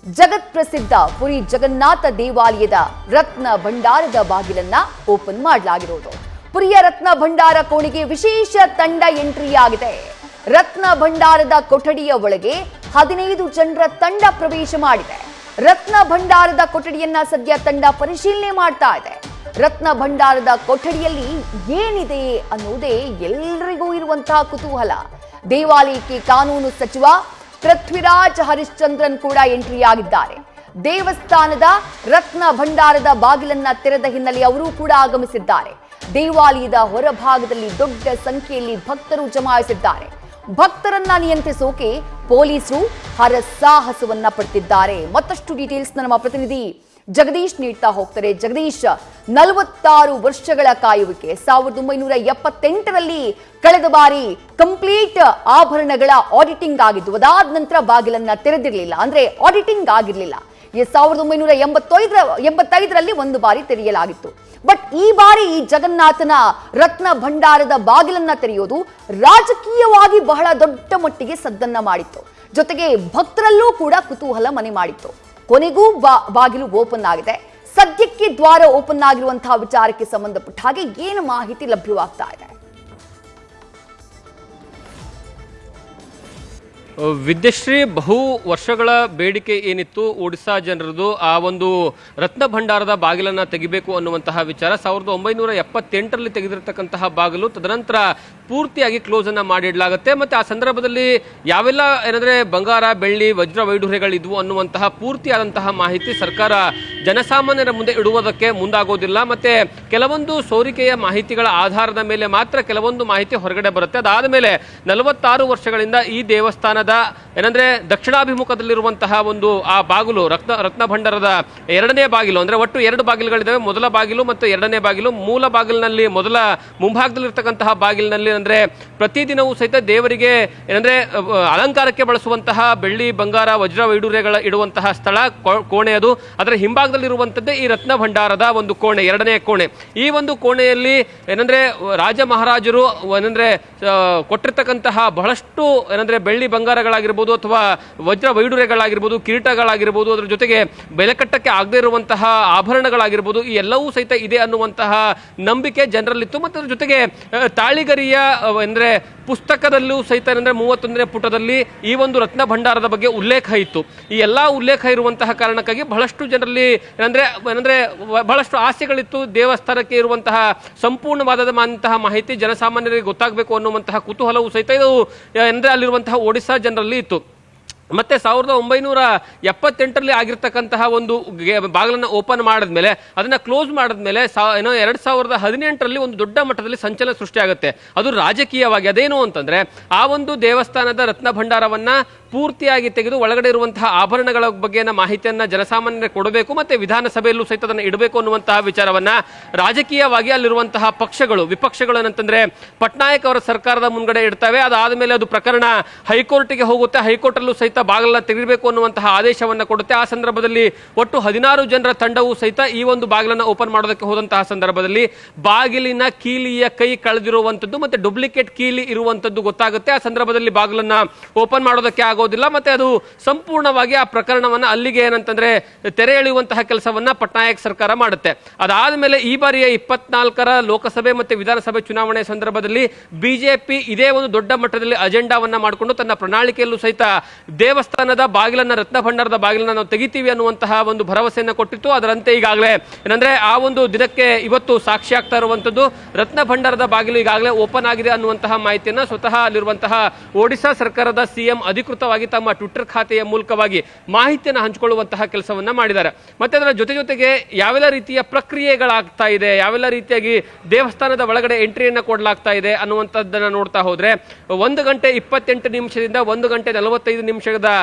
ಜಗತ್ ಪ್ರಸಿದ್ಧ ಪುರಿ ಜಗನ್ನಾಥ ದೇವಾಲಯದ ರತ್ನ ಭಂಡಾರದ ಬಾಗಿಲನ್ನ ಓಪನ್ ಮಾಡಲಾಗಿರುವುದು. ಪುರಿಯ ರತ್ನ ಭಂಡಾರ ಕೋಣೆಗೆ ವಿಶೇಷ ತಂಡ ಎಂಟ್ರಿ ಆಗಿದೆ. ರತ್ನ ಭಂಡಾರದ ಕೊಠಡಿಯ ಒಳಗೆ 15 ಜನರ ತಂಡ ಪ್ರವೇಶ ಮಾಡಿದೆ. ರತ್ನ ಭಂಡಾರದ ಕೊಠಡಿಯನ್ನ ಸದ್ಯ ತಂಡ ಪರಿಶೀಲನೆ ಮಾಡ್ತಾ ಇದೆ. ರತ್ನ ಭಂಡಾರದ ಕೊಠಡಿಯಲ್ಲಿ ಏನಿದೆ ಅನ್ನೋದೇ ಎಲ್ಲರಿಗೂ ಇರುವಂತಹ ಕುತೂಹಲ. ದೇವಾಲಯಕ್ಕೆ ಕಾನೂನು ಸಚಿವ ಪೃಥ್ವಿರಾಜ್ ಹರಿಶ್ಚಂದ್ರನ್ ಕೂಡ ಎಂಟ್ರಿ ಆಗಿದ್ದಾರೆ. ದೇವಸ್ಥಾನದ ರತ್ನ ಭಂಡಾರದ ಬಾಗಿಲನ್ನ ತೆರೆದ ಹಿನ್ನೆಲೆ ಅವರು ಕೂಡ ಆಗಮಿಸಿದ್ದಾರೆ. ದೇವಾಲಯದ ಹೊರಭಾಗದಲ್ಲಿ ದೊಡ್ಡ ಸಂಖ್ಯೆಯಲ್ಲಿ ಭಕ್ತರು ಜಮಾಯಿಸಿದ್ದಾರೆ. ಭಕ್ತರನ್ನ ನಿಯಂತ್ರಿಸೋಕೆ ಪೊಲೀಸರು ಹರಸಾಹಸವನ್ನ ಪಡ್ತಿದ್ದಾರೆ. ಮತ್ತಷ್ಟು ಡೀಟೇಲ್ಸ್ ನಮ್ಮ ಪ್ರತಿನಿಧಿ ಜಗದೀಶ್ ನೀಡ್ತಾ ಹೋಗ್ತಾರೆ. ಜಗದೀಶ್, 46 ವರ್ಷಗಳ ಕಾಯುವಿಕೆ 1978ರಲ್ಲಿ ಕಳೆದ ಬಾರಿ ಕಂಪ್ಲೀಟ್ ಆಭರಣಗಳ ಆಡಿಟಿಂಗ್ ಆಗಿದ್ದು. ಅದಾದ ನಂತರ ಬಾಗಿಲನ್ನ ತೆರೆದಿರಲಿಲ್ಲ, ಅಂದ್ರೆ ಆಡಿಟಿಂಗ್ ಆಗಿರ್ಲಿಲ್ಲ. 1985ರಲ್ಲಿ ಒಂದು ಬಾರಿ ತೆರೆಯಲಾಗಿತ್ತು. ಬಟ್ ಈ ಬಾರಿ ಜಗನ್ನಾಥನ ರತ್ನ ಭಂಡಾರದ ಬಾಗಿಲನ್ನ ತೆರೆಯೋದು ರಾಜಕೀಯವಾಗಿ ಬಹಳ ದೊಡ್ಡ ಮಟ್ಟಿಗೆ ಸದ್ದನ್ನ ಮಾಡಿತ್ತು. ಜೊತೆಗೆ ಭಕ್ತರಲ್ಲೂ ಕೂಡ ಕುತೂಹಲ ಮನೆ ಮಾಡಿತ್ತು. ಕೊನೆಗೂ ಬಾಗಿಲು ಓಪನ್ ಆಗಿದೆ. ಸದ್ಯಕ್ಕೆ ದ್ವಾರ ಓಪನ್ ಆಗಿರುವಂತಹ ವಿಚಾರಕ್ಕೆ ಸಂಬಂಧಪಟ್ಟ ಹಾಗೆ ಏನು ಮಾಹಿತಿ ಲಭ್ಯವಾಗ್ತಾ ಇದೆ? ವಿದ್ಯಶ್ರೀ, ಬಹು ವರ್ಷಗಳ ಬೇಡಿಕೆ ಏನಿತ್ತು ಒಡಿಶಾ ಜನರದು, ಆ ಒಂದು ರತ್ನ ಭಂಡಾರದ ಬಾಗಿಲನ್ನು ತೆಗಿಬೇಕು ಅನ್ನುವಂತಹ ವಿಚಾರ 1978ರಲ್ಲಿ ತೆಗೆದಿರತಕ್ಕಂತಹ ಬಾಗಿಲು ತದನಂತರ ಪೂರ್ತಿಯಾಗಿ ಕ್ಲೋಸ್ ಅನ್ನ ಮಾಡಿಡಲಾಗುತ್ತೆ. ಮತ್ತೆ ಆ ಸಂದರ್ಭದಲ್ಲಿ ಯಾವೆಲ್ಲ ಏನಂದ್ರೆ ಬಂಗಾರ, ಬೆಳ್ಳಿ, ವಜ್ರ ವೈಢೂರ್ಯಗಳಿದ್ವು ಅನ್ನುವಂತಹ ಪೂರ್ತಿಯಾದಂತಹ ಮಾಹಿತಿ ಸರ್ಕಾರ ಜನಸಾಮಾನ್ಯರ ಮುಂದೆ ಇಡುವುದಕ್ಕೆ ಮುಂದಾಗೋದಿಲ್ಲ. ಮತ್ತೆ ಕೆಲವೊಂದು ಸೋರಿಕೆಯ ಮಾಹಿತಿಗಳ ಆಧಾರದ ಮೇಲೆ ಮಾತ್ರ ಕೆಲವೊಂದು ಮಾಹಿತಿ ಹೊರಗಡೆ ಬರುತ್ತೆ. ಅದಾದ ಮೇಲೆ 46 ವರ್ಷಗಳಿಂದ ಈ ದೇವಸ್ಥಾನ ಏನಂದ್ರೆ ದಕ್ಷಿಣಾಭಿಮುಖದಲ್ಲಿರುವಂತಹ ಒಂದು ಆ ಬಾಗಿಲು ರತ್ನ ಭಂಡಾರದ ಎರಡನೇ ಬಾಗಿಲು, ಅಂದ್ರೆ ಒಟ್ಟು 2 ಬಾಗಿಲುಗಳಿದ್ದಾವೆ. ಮೊದಲ ಬಾಗಿಲು ಮತ್ತು ಎರಡನೇ ಬಾಗಿಲು. ಮೂಲ ಬಾಗಿಲಿನಲ್ಲಿ ಮೊದಲ ಮುಂಭಾಗದಲ್ಲಿರ್ತಕ್ಕಂತಹ ಬಾಗಿಲಿನಲ್ಲಿ ಅಂದ್ರೆ ಪ್ರತಿದಿನವೂ ಸಹಿತ ದೇವರಿಗೆ ಏನಂದ್ರೆ ಅಲಂಕಾರಕ್ಕೆ ಬಳಸುವಂತಹ ಬೆಳ್ಳಿ, ಬಂಗಾರ, ವಜ್ರ ವೈಢೂರ್ಯಗಳ ಇಡುವಂತಹ ಸ್ಥಳ ಕೋಣೆ ಅದು. ಅದರ ಹಿಂಭಾಗದಲ್ಲಿರುವಂತದ್ದೇ ಈ ರತ್ನ ಭಂಡಾರದ ಒಂದು ಕೋಣೆ, ಎರಡನೇ ಕೋಣೆ. ಈ ಒಂದು ಕೋಣೆಯಲ್ಲಿ ಏನಂದ್ರೆ ರಾಜ ಮಹಾರಾಜರು ಏನಂದ್ರೆ ಕೊಟ್ಟಿರ್ತಕ್ಕಂತಹ ಬಹಳಷ್ಟು ಏನಂದ್ರೆ ಬೆಳ್ಳಿ ಬಂಗಾರಗಳಾಗಿರ್ಬೋದು ಅಥವಾ ವಜ್ರ ವೈಢೂರ್ಯಗಳಾಗಿರ್ಬೋದು, ಕಿರೀಟಗಳಾಗಿರ್ಬೋದು, ಅದರ ಜೊತೆಗೆ ಬೆಲೆಕಟ್ಟಕ್ಕೆ ಆಗದೇ ಇರುವಂತಹ ಆಭರಣಗಳಾಗಿರ್ಬೋದು, ಈ ಎಲ್ಲವೂ ಸಹಿತ ಇದೆ ಅನ್ನುವಂತಹ ನಂಬಿಕೆ ಜನರಲ್ಲಿತ್ತು. ಮತ್ತು ಅದ್ರ ಜೊತೆಗೆ ತಾಳಿಗರಿಯ ಅಂದ್ರೆ ಪುಸ್ತಕದಲ್ಲೂ ಸಹಿತ ಏನಂದ್ರೆ 31ನೇ ಪುಟದಲ್ಲಿ ಈ ಒಂದು ರತ್ನ ಭಂಡಾರದ ಬಗ್ಗೆ ಉಲ್ಲೇಖ ಇತ್ತು. ಈ ಎಲ್ಲಾ ಉಲ್ಲೇಖ ಇರುವಂತಹ ಕಾರಣಕ್ಕಾಗಿ ಬಹಳಷ್ಟು ಜನರಲ್ಲಿ ಏನಂದ್ರೆ ಬಹಳಷ್ಟು ಆಸೆಗಳಿತ್ತು. ದೇವಸ್ಥಾನಕ್ಕೆ ಇರುವಂತಹ ಸಂಪೂರ್ಣವಾದಂತಹ ಮಾಹಿತಿ ಜನಸಾಮಾನ್ಯರಿಗೆ ಗೊತ್ತಾಗಬೇಕು ಅನ್ನುವಂತಹ ಕುತೂಹಲವು ಸಹಿತ ಇದು ಅಂದ್ರೆ ಅಲ್ಲಿರುವಂತಹ ಒಡಿಶಾ ಜನರಲ್ಲಿ ಇತ್ತು. ಮತ್ತೆ 1978ರಲ್ಲಿ ಆಗಿರ್ತಕ್ಕಂತಹ ಒಂದು ಬಾಗಿಲನ್ನು ಓಪನ್ ಮಾಡಿದ್ಮೇಲೆ ಅದನ್ನ ಕ್ಲೋಸ್ ಮಾಡಿದ್ಮೇಲೆ 2018ರಲ್ಲಿ ಒಂದು ದೊಡ್ಡ ಮಟ್ಟದಲ್ಲಿ ಸಂಚಲನ ಸೃಷ್ಟಿಯಾಗುತ್ತೆ. ಅದು ರಾಜಕೀಯವಾಗಿ. ಅದೇನು ಅಂತಂದ್ರೆ ಆ ಒಂದು ದೇವಸ್ಥಾನದ ರತ್ನ ಭಂಡಾರವನ್ನ ಪೂರ್ತಿಯಾಗಿ ತೆಗೆದು ಒಳಗಡೆ ಇರುವಂತಹ ಆಭರಣಗಳ ಬಗ್ಗೆ ಮಾಹಿತಿಯನ್ನ ಜನಸಾಮಾನ್ಯರಿಗೆ ಕೊಡಬೇಕು, ಮತ್ತೆ ವಿಧಾನಸಭೆಯಲ್ಲೂ ಸಹಿತ ಅದನ್ನು ಇಡಬೇಕು ಅನ್ನುವಂತಹ ವಿಚಾರವನ್ನ ರಾಜಕೀಯವಾಗಿ ಅಲ್ಲಿರುವಂತಹ ಪಕ್ಷಗಳು, ವಿಪಕ್ಷಗಳು ಏನಂತಂದ್ರೆ ಪಟ್ನಾಯಕ್ ಅವರ ಸರ್ಕಾರದ ಮುಂಗಡೆ ಇಡ್ತವೆ. ಅದಾದ ಮೇಲೆ ಅದು ಪ್ರಕರಣ ಹೈಕೋರ್ಟ್ಗೆ ಹೋಗುತ್ತೆ. ಹೈಕೋರ್ಟ್ ಅಲ್ಲೂ ಸಹಿತ ಬಾಗಿಲನ್ನ ತೆಗಿಬೇಕು ಅನ್ನುವಂತಹ ಆದೇಶವನ್ನ ಕೊಡುತ್ತೆ. ಆ ಸಂದರ್ಭದಲ್ಲಿ ಒಟ್ಟು 16 ಜನರ ತಂಡವು ಸಹಿತ ಈ ಒಂದು ಬಾಗಿಲನ್ನ ಓಪನ್ ಮಾಡೋದಕ್ಕೆ ಹೋದಂತಹ ಸಂದರ್ಭದಲ್ಲಿ ಬಾಗಿಲಿನ ಕೀಲಿಯ ಕೈ ಕಳೆದಿರುವಂತದ್ದು ಮತ್ತೆ ಡೂಪ್ಲಿಕೇಟ್ ಕೀಲಿ ಇರುವಂತದ್ದು ಗೊತ್ತಾಗುತ್ತೆ. ಆ ಸಂದರ್ಭದಲ್ಲಿ ಬಾಗಿಲನ್ನ ಓಪನ್ ಮಾಡೋದಕ್ಕೆ ಆಗೋದಿಲ್ಲ. ಮತ್ತೆ ಅದು ಸಂಪೂರ್ಣವಾಗಿ ಆ ಪ್ರಕರಣವನ್ನ ಅಲ್ಲಿಗೆ ಏನಂತಂದ್ರೆ ತೆರೆ ಎಳೆಯುವಂತಹ ಕೆಲಸವನ್ನ ಪಟ್ನಾಯಕ್ ಸರ್ಕಾರ ಮಾಡುತ್ತೆ. ಅದಾದ ಮೇಲೆ ಈ ಬಾರಿಯ 24ರ ಲೋಕಸಭೆ ಮತ್ತೆ ವಿಧಾನಸಭೆ ಚುನಾವಣೆ ಸಂದರ್ಭದಲ್ಲಿ ಬಿಜೆಪಿ ಇದೇ ಒಂದು ದೊಡ್ಡ ಮಟ್ಟದಲ್ಲಿ ಅಜೆಂಡಾವನ್ನ ಮಾಡಿಕೊಂಡು ತನ್ನ ಪ್ರಣಾಳಿಕೆಯಲ್ಲೂ ಸಹಿತ ದೇವಸ್ಥಾನದ ಬಾಗಿಲನ್ನ, ರತ್ನ ಭಂಡಾರದ ಬಾಗಿಲನ್ನ ನಾವು ತೆಗಿತೀವಿ ಅನ್ನುವಂತಹ ಒಂದು ಭರವಸೆಯನ್ನ ಕೊಟ್ಟಿತ್ತು. ಅದರಂತೆ ಈಗಾಗಲೇ ಏನಂದ್ರೆ ಆ ಒಂದು ದಿನಕ್ಕೆ ಇವತ್ತು ಸಾಕ್ಷಿ ಆಗ್ತಾ ಇರುವಂತದ್ದು ರತ್ನ ಭಂಡಾರದ ಬಾಗಿಲು ಈಗಾಗಲೇ ಓಪನ್ ಆಗಿದೆ ಅನ್ನುವಂತಹ ಮಾಹಿತಿಯನ್ನ ಸ್ವತಃ ಅಲ್ಲಿರುವಂತಹ ಒಡಿಶಾ ಸರ್ಕಾರದ ಸಿಎಂ ಅಧಿಕೃತವಾಗಿ ತಮ್ಮ ಟ್ವಿಟರ್ ಖಾತೆಯ ಮೂಲಕವಾಗಿ ಮಾಹಿತಿಯನ್ನು ಹಂಚಿಕೊಳ್ಳುವಂತಹ ಕೆಲಸವನ್ನ ಮಾಡಿದ್ದಾರೆ. ಮತ್ತೆ ಅದರ ಜೊತೆಗೆ ಯಾವೆಲ್ಲ ರೀತಿಯ ಪ್ರಕ್ರಿಯೆಗಳಾಗ್ತಾ ಇದೆ, ಯಾವೆಲ್ಲ ರೀತಿಯಾಗಿ ದೇವಸ್ಥಾನದ ಒಳಗಡೆ ಎಂಟ್ರಿಯನ್ನ ಕೊಡಲಾಗ್ತಾ ಇದೆ ಅನ್ನುವಂಥದ್ದನ್ನ ನೋಡ್ತಾ ಹೋದ್ರೆ 1 ಗಂಟೆ 28 ನಿಮಿಷದಿಂದ 1 ಗಂಟೆ 45 ನಿಮಿಷದ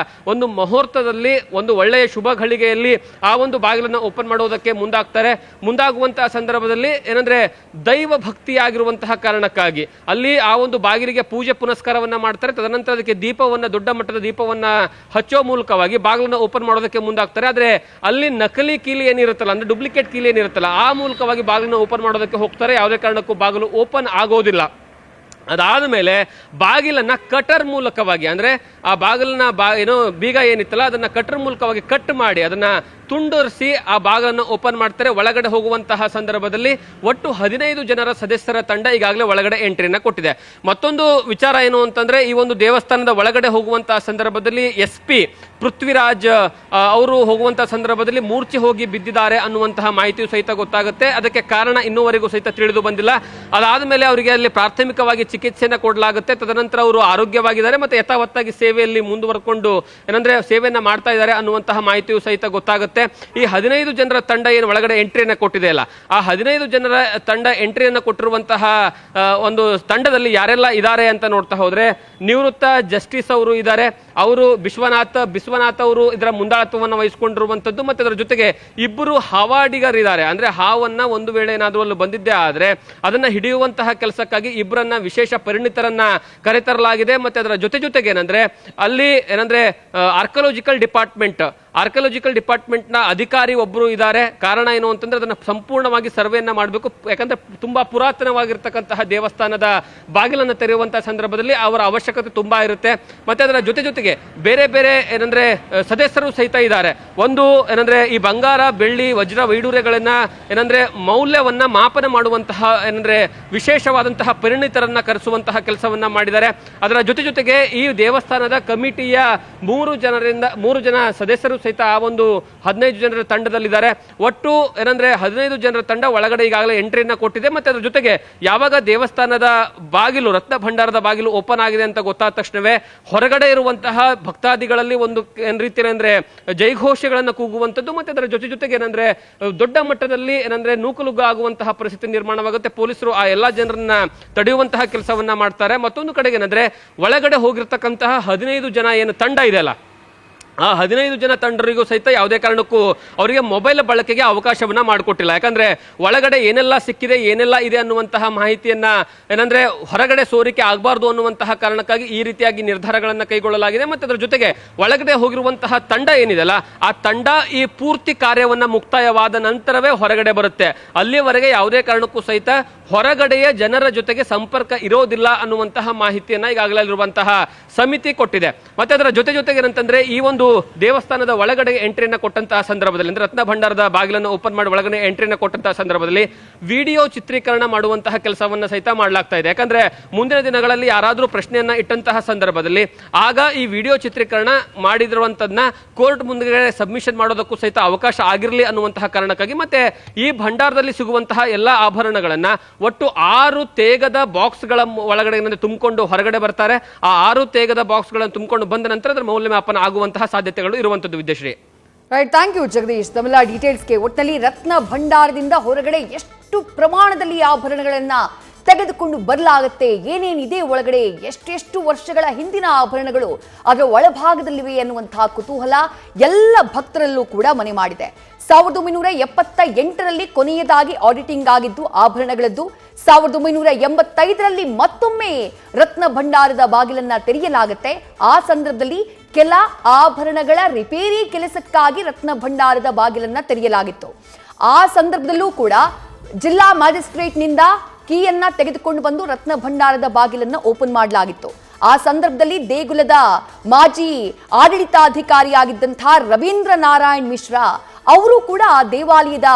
ಒಂದು ಮುಹೂರ್ತದಲ್ಲಿ ಒಂದು ಒಳ್ಳೆಯ ಶುಭ ಘಳಿಗೆಯಲ್ಲಿ ಆ ಒಂದು ಬಾಗಿಲನ್ನು ಓಪನ್ ಮಾಡುವುದಕ್ಕೆ ಮುಂದಾಗುವಂತಹ ಸಂದರ್ಭದಲ್ಲಿ ಏನಂದ್ರೆ ದೈವ ಭಕ್ತಿಯಾಗಿರುವಂತಹ ಕಾರಣಕ್ಕಾಗಿ ಅಲ್ಲಿ ಆ ಒಂದು ಬಾಗಿಲಿಗೆ ಪೂಜೆ ಪುನಸ್ಕಾರವನ್ನ ಮಾಡ್ತಾರೆ. ತದನಂತರ ಅದಕ್ಕೆ ದೀಪವನ್ನ, ದೊಡ್ಡ ಮಟ್ಟದ ದೀಪವನ್ನ ಹಚ್ಚೋ ಮೂಲಕವಾಗಿ ಬಾಗಿಲನ್ನು ಓಪನ್ ಮಾಡೋದಕ್ಕೆ ಮುಂದಾಗ್ತಾರೆ. ಆದ್ರೆ ಅಲ್ಲಿ ನಕಲಿ ಕೀಲಿ ಏನಿರುತ್ತಲ್ಲ, ಅಂದ್ರೆ ಡೂಪ್ಲಿಕೇಟ್ ಕೀಲಿ ಏನಿರುತ್ತಲ್ಲ, ಆ ಮೂಲಕವಾಗಿ ಬಾಗಿಲನ್ನು ಓಪನ್ ಮಾಡೋದಕ್ಕೆ ಹೋಗ್ತಾರೆ. ಯಾವುದೇ ಕಾರಣಕ್ಕೂ ಬಾಗಿಲು ಓಪನ್ ಆಗೋದಿಲ್ಲ. ಅದಾದ ಮೇಲೆ ಬಾಗಿಲನ್ನ ಕಟರ್ ಮೂಲಕವಾಗಿ ಅಂದ್ರೆ ಆ ಬಾಗಿಲನ್ನ ಏನೋ ಬೀಗ ಏನಿತ್ತಲ್ಲ ಅದನ್ನ ಕಟರ್ ಮೂಲಕವಾಗಿ ಕಟ್ ಮಾಡಿ ಅದನ್ನ ತುಂಡರಿಸಿ ಆ ಬಾಗಿಲನ್ನು ಓಪನ್ ಮಾಡ್ತಾರೆ. ಒಳಗಡೆ ಹೋಗುವಂತಹ ಸಂದರ್ಭದಲ್ಲಿ ಒಟ್ಟು 15 ಜನರ ಸದಸ್ಯರ ತಂಡ ಈಗಾಗಲೇ ಒಳಗಡೆ ಎಂಟ್ರಿಯನ್ನ ಕೊಟ್ಟಿದೆ. ಮತ್ತೊಂದು ವಿಚಾರ ಏನು ಅಂತಂದ್ರೆ ಈ ಒಂದು ದೇವಸ್ಥಾನದ ಒಳಗಡೆ ಹೋಗುವಂತಹ ಸಂದರ್ಭದಲ್ಲಿ SP ಪೃಥ್ವಿರಾಜ್ ಅವರು ಹೋಗುವಂತಹ ಸಂದರ್ಭದಲ್ಲಿ ಮೂರ್ಛೆ ಹೋಗಿ ಬಿದ್ದಿದ್ದಾರೆ ಅನ್ನುವಂತಹ ಮಾಹಿತಿಯು ಸಹಿತ ಗೊತ್ತಾಗುತ್ತೆ. ಅದಕ್ಕೆ ಕಾರಣ ಇನ್ನೂವರೆಗೂ ಸಹಿತ ತಿಳಿದು ಬಂದಿಲ್ಲ. ಅದಾದ ಮೇಲೆ ಅವರಿಗೆ ಅಲ್ಲಿ ಪ್ರಾಥಮಿಕವಾಗಿ ಚಿಕಿತ್ಸೆಯನ್ನು ಕೊಡಲಾಗುತ್ತೆ. ತದನಂತರ ಅವರು ಆರೋಗ್ಯವಾಗಿದ್ದಾರೆ ಮತ್ತೆ ಯಥಾವತ್ತಾಗಿ ಸೇವೆಯಲ್ಲಿ ಮುಂದುವರೆಕೊಂಡು ಏನಂದ್ರೆ ಸೇವೆಯನ್ನ ಮಾಡ್ತಾ ಇದ್ದಾರೆ ಅನ್ನುವಂತಹ ಮಾಹಿತಿಯು ಸಹಿತ ಗೊತ್ತಾಗುತ್ತೆ. ಈ 15 ಜನರ ತಂಡ ಏನು ಒಳಗಡೆ ಎಂಟ್ರಿಯನ್ನ ಕೊಟ್ಟಿದೆ ಅಲ್ಲ, ಆ 15 ಜನರ ತಂಡ ಎಂಟ್ರಿಯನ್ನ ಕೊಟ್ಟಿರುವಂತಹ ಒಂದು ತಂಡದಲ್ಲಿ ಯಾರೆಲ್ಲ ಇದ್ದಾರೆ ಅಂತ ನೋಡ್ತಾ ಹೋದ್ರೆ ನಿವೃತ್ತ ಜಸ್ಟಿಸ್ ಅವರು ಇದ್ದಾರೆ. ಅವರು ಬಿಶ್ವನಾಥ್ ಅವರು ಇದರ ಮುಂದಾಳತ್ವವನ್ನು ವಹಿಸಿಕೊಂಡಿರುವಂತದ್ದು. ಮತ್ತೆ ಅದರ ಜೊತೆಗೆ ಇಬ್ಬರು ಹಾವಾಡಿಗರಿದ್ದಾರೆ. ಅಂದ್ರೆ ಹಾವನ್ನ ಒಂದು ವೇಳೆ ಏನಾದರೂ ಅಲ್ಲಿ ಬಂದಿದ್ದೇ ಆದ್ರೆ ಅದನ್ನ ಹಿಡಿಯುವಂತಹ ಕೆಲಸಕ್ಕಾಗಿ ಇಬ್ಬರನ್ನ ವಿಶೇಷ ಪರಿಣಿತರನ್ನ ಕರೆತರಲಾಗಿದೆ. ಮತ್ತೆ ಅದರ ಜೊತೆಗೆ ಏನಂದ್ರೆ ಅಲ್ಲಿ ಏನಂದ್ರೆ ಆರ್ಕಿಯಾಲಜಿಕಲ್ ಡಿಪಾರ್ಟ್ಮೆಂಟ್ ನ ಅಧಿಕಾರಿ ಒಬ್ಬರು ಇದ್ದಾರೆ. ಕಾರಣ ಏನು ಅಂತಂದ್ರೆ ಅದನ್ನ ಸಂಪೂರ್ಣವಾಗಿ ಸರ್ವೆಯನ್ನ ಮಾಡಬೇಕು. ಯಾಕಂದ್ರೆ ತುಂಬಾ ಪುರಾತನವಾಗಿರ್ತಕ್ಕಂತಹ ದೇವಸ್ಥಾನದ ಬಾಗಿಲನ್ನು ತೆರೆಯುವಂತಹ ಸಂದರ್ಭದಲ್ಲಿ ಅವರ ಅವಶ್ಯಕತೆ ತುಂಬಾ ಇರುತ್ತೆ. ಮತ್ತೆ ಅದರ ಜೊತೆಗೆ ಬೇರೆ ಬೇರೆ ಏನಂದ್ರೆ ಸದಸ್ಯರು ಸಹಿತ ಇದ್ದಾರೆ. ಒಂದು ಏನಂದ್ರೆ ಈ ಬಂಗಾರ, ಬೆಳ್ಳಿ, ವಜ್ರ, ವೈಡೂರ್ಯಗಳನ್ನ ಏನಂದ್ರೆ ಮೌಲ್ಯವನ್ನ ಮಾಪನ ಮಾಡುವಂತಹ ಏನಂದ್ರೆ ವಿಶೇಷವಾದಂತಹ ಪರಿಣಿತರನ್ನ ಕರೆಸುವಂತಹ ಕೆಲಸವನ್ನ ಮಾಡಿದ್ದಾರೆ. ಅದರ ಜೊತೆಗೆ ಈ ದೇವಸ್ಥಾನದ ಕಮಿಟಿಯ 3 ಜನ ಸದಸ್ಯರು ಸಹಿತ ಆ ಒಂದು 15 ಜನರ ತಂಡದಲ್ಲಿದ್ದಾರೆ. ಒಟ್ಟು ಏನಂದ್ರೆ 15 ಜನರ ತಂಡ ಒಳಗಡೆ ಈಗಾಗಲೇ ಎಂಟ್ರಿಯನ್ನ ಕೊಟ್ಟಿದೆ. ಮತ್ತೆ ಅದ್ರ ಜೊತೆಗೆ ಯಾವಾಗ ದೇವಸ್ಥಾನದ ಬಾಗಿಲು, ರತ್ನ ಭಂಡಾರದ ಬಾಗಿಲು ಓಪನ್ ಆಗಿದೆ ಅಂತ ಗೊತ್ತಾದ ತಕ್ಷಣವೇ ಹೊರಗಡೆ ಇರುವಂತಹ ಭಕ್ತಾದಿಗಳಲ್ಲಿ ಒಂದು ಏನ್ ರೀತಿ ಅಂದ್ರೆ ಜೈಘೋಷಗಳನ್ನ ಕೂಗುವಂತದ್ದು. ಮತ್ತೆ ಅದರ ಜೊತೆಗೆ ಏನಂದ್ರೆ ದೊಡ್ಡ ಮಟ್ಟದಲ್ಲಿ ಏನಂದ್ರೆ ನೂಕುನುಗ್ಗು ಆಗುವಂತಹ ಪರಿಸ್ಥಿತಿ ನಿರ್ಮಾಣವಾಗುತ್ತೆ. ಪೊಲೀಸರು ಆ ಎಲ್ಲಾ ಜನರನ್ನ ತಡೆಯುವಂತಹ ಕೆಲಸವನ್ನ ಮಾಡ್ತಾರೆ. ಮತ್ತೊಂದು ಕಡೆಗೆ ಏನಂದ್ರೆ ಒಳಗಡೆ ಹೋಗಿರ್ತಕ್ಕಂತಹ 15 ಜನ ಏನು ತಂಡ ಇದೆಯಲ್ಲ, ಆ 15 ಜನ ತಂಡರಿಗೂ ಸಹಿತ ಯಾವುದೇ ಕಾರಣಕ್ಕೂ ಅವರಿಗೆ ಮೊಬೈಲ್ ಬಳಕೆಗೆ ಅವಕಾಶವನ್ನ ಮಾಡಿಕೊಟ್ಟಿಲ್ಲ. ಯಾಕಂದ್ರೆ ಒಳಗಡೆ ಏನೆಲ್ಲ ಸಿಕ್ಕಿದೆ, ಏನೆಲ್ಲ ಇದೆ ಅನ್ನುವಂತಹ ಮಾಹಿತಿಯನ್ನ ಏನಂದ್ರೆ ಹೊರಗಡೆ ಸೋರಿಕೆ ಆಗಬಾರ್ದು ಅನ್ನುವಂತಹ ಕಾರಣಕ್ಕಾಗಿ ಈ ರೀತಿಯಾಗಿ ನಿರ್ಧಾರಗಳನ್ನ ಕೈಗೊಳ್ಳಲಾಗಿದೆ. ಮತ್ತೆ ಅದರ ಜೊತೆಗೆ ಒಳಗಡೆ ಹೋಗಿರುವಂತಹ ತಂಡ ಏನಿದೆಲ್ಲ, ಆ ತಂಡ ಈ ಪೂರ್ತಿ ಕಾರ್ಯವನ್ನ ಮುಕ್ತಾಯವಾದ ನಂತರವೇ ಹೊರಗಡೆ ಬರುತ್ತೆ. ಅಲ್ಲಿವರೆಗೆ ಯಾವುದೇ ಕಾರಣಕ್ಕೂ ಸಹಿತ ಹೊರಗಡೆಯ ಜನರ ಜೊತೆಗೆ ಸಂಪರ್ಕ ಇರೋದಿಲ್ಲ ಅನ್ನುವಂತಹ ಮಾಹಿತಿಯನ್ನ ಈಗಾಗಲೇ ಇರುವಂತಹ ಸಮಿತಿ ಕೊಟ್ಟಿದೆ. ಮತ್ತೆ ಅದರ ಜೊತೆಗೆ ಏನಂತಂದ್ರೆ ಈ ಒಂದು ದೇವಸ್ಥಾನದ ಒಳಗಡೆ ಎಂಟ್ರಿಯನ್ನ ಕೊಟ್ಟಂತಹ ಸಂದರ್ಭದಲ್ಲಿ ಅಂದ್ರೆ ರತ್ನ ಭಂಡಾರದ ಬಾಗಿಲನ್ನು ಓಪನ್ ಮಾಡಿ ಒಳಗಡೆ ಎಂಟ್ರಿಯನ್ನ ಕೊಟ್ಟಂತಹ ಸಂದರ್ಭದಲ್ಲಿ ವಿಡಿಯೋ ಚಿತ್ರೀಕರಣ ಮಾಡುವಂತಹ ಕೆಲಸವನ್ನ ಸಹಿತ ಮಾಡಲಾಗ್ತಾ ಇದೆ. ಯಾಕಂದ್ರೆ ಮುಂದಿನ ದಿನಗಳಲ್ಲಿ ಯಾರಾದ್ರೂ ಪ್ರಶ್ನೆಯನ್ನ ಇಟ್ಟಂತಹ ಸಂದರ್ಭದಲ್ಲಿ ಆಗ ಈ ವಿಡಿಯೋ ಚಿತ್ರೀಕರಣ ಮಾಡಿದಿರುವಂತದನ್ನ ಕೋರ್ಟ್ ಮುಂದೆ ಸಬ್ಮಿಷನ್ ಮಾಡೋದಕ್ಕೂ ಸಹಿತ ಅವಕಾಶ ಆಗಿರಲಿ ಅನ್ನುವಂತಹ ಕಾರಣಕ್ಕಾಗಿ ಮತ್ತೆ ಈ ಭಂಡಾರದಲ್ಲಿ ಸಿಗುವಂತಹ ಎಲ್ಲಾ ಆಭರಣಗಳನ್ನ ಒಟ್ಟು 6 ತೇಗದ ಬಾಕ್ಸ್ಗಳ ಒಳಗಡೆ ತುಂಬಿಕೊಂಡು ಹೊರಗಡೆ ಬರ್ತಾರೆ. ಆ 6 ತೇಗದ ಬಾಕ್ಸ್ಗಳನ್ನು ತುಂಬಿಕೊಂಡು ಬಂದ ನಂತರ ಅದರ ಮೌಲ್ಯಮಾಪನ ಆಗುವಂತಹ ಸಾಧ್ಯತೆಗಳು ಇರುವಂತದ್ದು. Vidyashree, right, thank you Jagadish. ತಮಿಳ ಡೀಟೇಲ್ಸ್ಗೆ. ಒಟ್ಟಿನಲ್ಲಿ ರತ್ನ ಭಂಡಾರದಿಂದ ಹೊರಗಡೆ ಎಷ್ಟು ಪ್ರಮಾಣದಲ್ಲಿ ಆಭರಣಗಳನ್ನ ತೆಗೆದುಕೊಂಡು ಬರಲಾಗುತ್ತೆ, ಏನೇನಿದೆ ಒಳಗಡೆ, ಎಷ್ಟೆಷ್ಟು ವರ್ಷಗಳ ಹಿಂದಿನ ಆಭರಣಗಳು ಅದರ ಒಳಭಾಗದಲ್ಲಿವೆ ಅನ್ನುವಂತಹ ಕುತೂಹಲ ಎಲ್ಲ ಭಕ್ತರಲ್ಲೂ ಕೂಡ ಮನೆ ಮಾಡಿದೆ. 1978ರಲ್ಲಿ ಕೊನೆಯದಾಗಿ ಆಡಿಟಿಂಗ್ ಆಗಿದ್ದು ಆಭರಣಗಳದ್ದು. 1985ರಲ್ಲಿ ಮತ್ತೊಮ್ಮೆ ರತ್ನ ಭಂಡಾರದ ಬಾಗಿಲನ್ನ ತೆರೆಯಲಾಗುತ್ತೆ. ಆ ಸಂದರ್ಭದಲ್ಲಿ ಕೆಲ ಆಭರಣಗಳ ರಿಪೇರಿ ಕೆಲಸಕ್ಕಾಗಿ ರತ್ನ ಭಂಡಾರದ ಬಾಗಿಲನ್ನ ತೆರೆಯಲಾಗಿತ್ತು. ಆ ಸಂದರ್ಭದಲ್ಲೂ ಕೂಡ ಜಿಲ್ಲಾ ಮ್ಯಾಜಿಸ್ಟ್ರೇಟ್ನಿಂದ ಕೀಯನ್ನ ತೆಗೆದುಕೊಂಡು ಬಂದು ರತ್ನ ಭಂಡಾರದ ಬಾಗಿಲನ್ನ ಓಪನ್ ಮಾಡಲಾಗಿತ್ತು. ಆ ಸಂದರ್ಭದಲ್ಲಿ ದೇಗುಲದ ಮಾಜಿ ಆಡಳಿತಾಧಿಕಾರಿಯಾಗಿದ್ದಂತಹ ರವೀಂದ್ರ ನಾರಾಯಣ್ ಮಿಶ್ರಾ ಅವರು ಕೂಡ ಆ ದೇವಾಲಯದ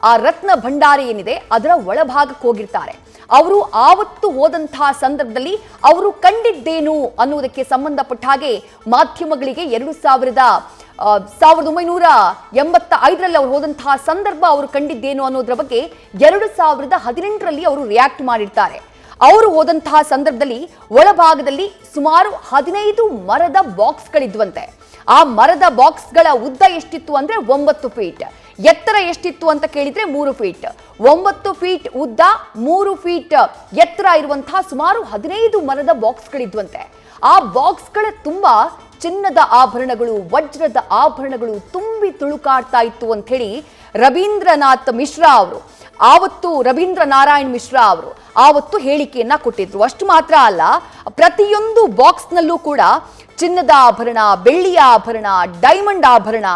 ಆ ರತ್ನ ಭಂಡಾರ ಏನಿದೆ ಅದರ ಒಳಭಾಗಕ್ಕೆ ಹೋಗಿರ್ತಾರೆ. ಅವರು ಆವತ್ತು ಹೋದಂತಹ ಸಂದರ್ಭದಲ್ಲಿ ಅವರು ಕಂಡಿದ್ದೇನು ಅನ್ನುವುದಕ್ಕೆ ಸಂಬಂಧಪಟ್ಟ ಹಾಗೆ ಮಾಧ್ಯಮಗಳಿಗೆ 1985ರಲ್ಲಿ ಅವರು ಹೋದಂತಹ ಸಂದರ್ಭ ಅವರು ಕಂಡಿದ್ದೇನು ಅನ್ನೋದ್ರ ಬಗ್ಗೆ 2018ರಲ್ಲಿ ಅವರು ರಿಯಾಕ್ಟ್ ಮಾಡಿರ್ತಾರೆ. ಅವರು ಹೋದಂತಹ ಸಂದರ್ಭದಲ್ಲಿ ಒಳಭಾಗದಲ್ಲಿ ಸುಮಾರು 15 ಮರದ ಬಾಕ್ಸ್ಗಳಿದ್ವಂತೆ. ಆ ಮರದ ಬಾಕ್ಸ್ಗಳ ಉದ್ದ ಎಷ್ಟಿತ್ತು ಅಂದ್ರೆ 9 ಫೀಟ್, ಎತ್ತರ ಎಷ್ಟಿತ್ತು ಅಂತ ಕೇಳಿದ್ರೆ 3 ಫೀಟ್. 9 ಫೀಟ್ ಉದ್ದ, 3 ಫೀಟ್ ಎತ್ತರ ಇರುವಂತಹ ಸುಮಾರು 15 ಮರದ ಬಾಕ್ಸ್ಗಳಿದ್ವಂತೆ. ಆ ಬಾಕ್ಸ್ಗಳ ತುಂಬಾ ಚಿನ್ನದ ಆಭರಣಗಳು, ವಜ್ರದ ಆಭರಣಗಳು ತುಂಬಿ ತುಳುಕಾಡ್ತಾ ಇತ್ತು ಅಂತ ಹೇಳಿ ರವೀಂದ್ರ ನಾರಾಯಣ್ ಮಿಶ್ರಾ ಅವರು ಆವತ್ತು ಹೇಳಿಕೆಯನ್ನ ಕೊಟ್ಟಿದ್ರು. ಅಷ್ಟು ಮಾತ್ರ ಅಲ್ಲ, ಪ್ರತಿಯೊಂದು ಬಾಕ್ಸ್ನಲ್ಲೂ ಕೂಡ ಚಿನ್ನದ ಆಭರಣ, ಬೆಳ್ಳಿಯ ಆಭರಣ, ಡೈಮಂಡ್ ಆಭರಣ,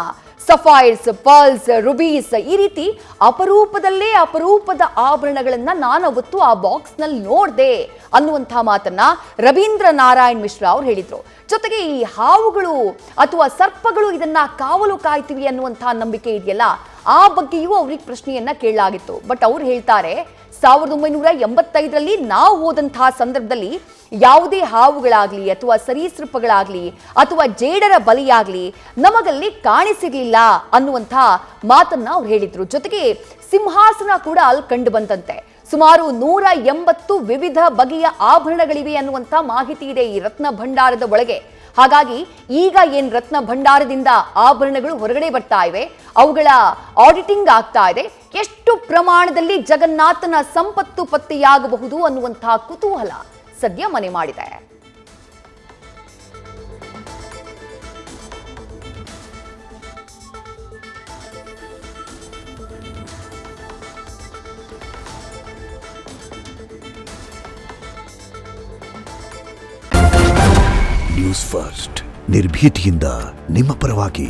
ಸಫೈರ್ಸ್, ಪರ್ಲ್ಸ್, ರುಬೀಸ್ ಈ ರೀತಿ ಅಪರೂಪದಲ್ಲೇ ಅಪರೂಪದ ಆಭರಣಗಳನ್ನ ನಾನು ಅವತ್ತು ಆ ಬಾಕ್ಸ್ ನಲ್ಲಿ ನೋಡ್ದೆ ಅನ್ನುವಂಥ ಮಾತನ್ನ ರವೀಂದ್ರ ನಾರಾಯಣ್ ಮಿಶ್ರಾ ಅವರು ಹೇಳಿದ್ರು. ಜೊತೆಗೆ ಈ ಹಾವುಗಳು ಅಥವಾ ಸರ್ಪಗಳು ಇದನ್ನ ಕಾವಲು ಕಾಯ್ತಿವಿ ಅನ್ನುವಂಥ ನಂಬಿಕೆ ಇದೆಯಲ್ಲ, ಆ ಬಗ್ಗೆಯೂ ಅವ್ರಿಗೆ ಪ್ರಶ್ನೆಯನ್ನ ಕೇಳಲಾಗಿತ್ತು. ಬಟ್ ಅವ್ರು ಹೇಳ್ತಾರೆ 1985ರಲ್ಲಿ ನಾವು ಹೋದಂತಹ ಸಂದರ್ಭದಲ್ಲಿ ಯಾವುದೇ ಹಾವುಗಳಾಗ್ಲಿ ಅಥವಾ ಸರೀಸೃಪಗಳಾಗ್ಲಿ ಅಥವಾ ಜೇಡರ ಬಲಿಯಾಗ್ಲಿ ನಮಗಲ್ಲಿ ಕಾಣಿಸಿರ್ಲಿಲ್ಲ ಅನ್ನುವಂಥ ಮಾತನ್ನ ಅವ್ರು ಹೇಳಿದ್ರು. ಜೊತೆಗೆ ಸಿಂಹಾಸನ ಕೂಡ ಅಲ್ಲಿ ಕಂಡು ಬಂತಂತೆ. ಸುಮಾರು 180 ವಿವಿಧ ಬಗೆಯ ಆಭರಣಗಳಿವೆ ಅನ್ನುವಂಥ ಮಾಹಿತಿ ಇದೆ ಈ ರತ್ನ ಭಂಡಾರದ ಒಳಗೆ. ಹಾಗಾಗಿ ಈಗ ಏನ್ ರತ್ನ ಭಂಡಾರದಿಂದ ಆಭರಣಗಳು ಹೊರಗಡೆ ಬರ್ತಾ ಇವೆ, ಅವುಗಳ ಆಡಿಟಿಂಗ್ ಆಗ್ತಾ ಇದೆ, ಎಷ್ಟು ಪ್ರಮಾಣದಲ್ಲಿ ಜಗನ್ನಾಥನ ಸಂಪತ್ತು ಪತ್ತೆಯಾಗಬಹುದು ಅನ್ನುವಂತಹ ಕುತೂಹಲ ಸದ್ಯ ಮನೆ ಮಾಡಿದೆ. ನ್ಯೂಸ್ ಫಸ್ಟ್ ನಿರ್ಭೀತಿಯಿಂದ ನಿಮ್ಮ ಪರವಾಗಿ.